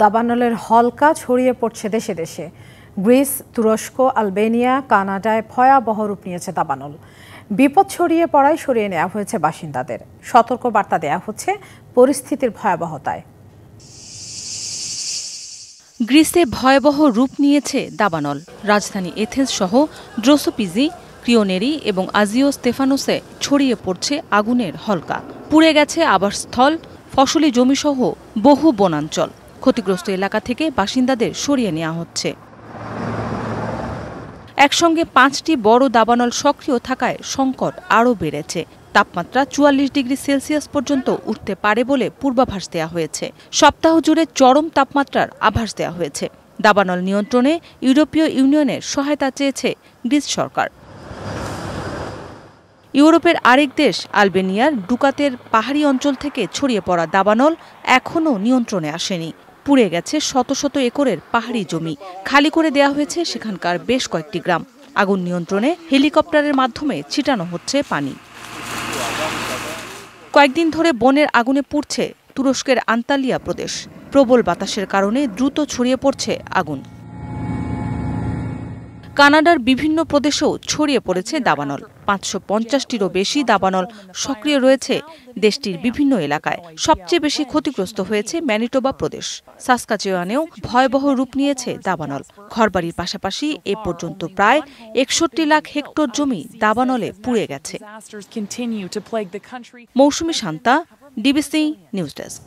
দাবানলের হলকা ছড়িয়ে পড়ছে দেশে দেশে। গ্রিস, তুরস্ক, আলবেনিয়া, কানাডায় ভয়াবহ রূপ নিয়েছে দাবানল। বিপদ ছড়িয়ে পড়ায় সরিয়ে নেওয়া হয়েছে বাসিন্দাদের। সতর্ক বার্তা দেওয়া হচ্ছে পরিস্থিতির ভয়াবহতায়। গ্রিসে ভয়াবহ রূপ নিয়েছে দাবানল। রাজধানী এথেন্স সহ ড্রোসোপিজি, ক্রিওনেরি এবং আজিও স্তেফানোসে ছড়িয়ে পড়ছে আগুনের হলকা। পুড়ে গেছে আবাসস্থল, ফসলি জমিসহ বহু বনাঞ্চল। ক্ষতিগ্রস্ত এলাকা থেকে বাসিন্দাদের সরিয়ে নেওয়া হচ্ছে। একসঙ্গে 5টি বড় দাবানল সক্রিয় থাকায় সংকট আরও বেড়েছে। তাপমাত্রা 44 ডিগ্রি সেলসিয়াস পর্যন্ত উঠতে পারে বলে পূর্বাভাস দেওয়া হয়েছে। সপ্তাহ জুড়ে চরম তাপমাত্রার আভাস দেওয়া হয়েছে। দাবানল নিয়ন্ত্রণে ইউরোপীয় ইউনিয়নের সহায়তা চেয়েছে গ্রিস সরকার। ইউরোপের আরেক দেশ আলবেনিয়ার ডুকাতের পাহাড়ি অঞ্চল থেকে ছড়িয়ে পড়া দাবানল এখনও নিয়ন্ত্রণে আসেনি। পুড়ে গেছে শত শত একরের পাহাড়ি জমি, খালি করে দেওয়া হয়েছে সেখানকার বেশ কয়েকটি গ্রাম। আগুন নিয়ন্ত্রণে হেলিকপ্টারের মাধ্যমে ছিটানো হচ্ছে পানি। কয়েকদিন ধরে বনের আগুনে পুড়ছে তুরস্কের আন্তালিয়া প্রদেশ। প্রবল বাতাসের কারণে দ্রুত ছড়িয়ে পড়ছে আগুন। কানাডার বিভিন্ন প্রদেশেও ছড়িয়ে পড়েছে দাবানল। 550টিরও বেশি দাবানল সক্রিয় রয়েছে দেশটির বিভিন্ন এলাকায়। সবচেয়ে বেশি ক্ষতিগ্রস্ত হয়েছে ম্যানিটোবা প্রদেশ। সাসকাচেওয়ানেও ভয়াবহ রূপ নিয়েছে দাবানল। ঘরবাড়ির পাশাপাশি এ পর্যন্ত প্রায় 61 লাখ হেক্টর জমি দাবানলে পুড়ে গেছে। মৌসুমী শান্তা, ডিবিসি নিউজ ডেস্ক।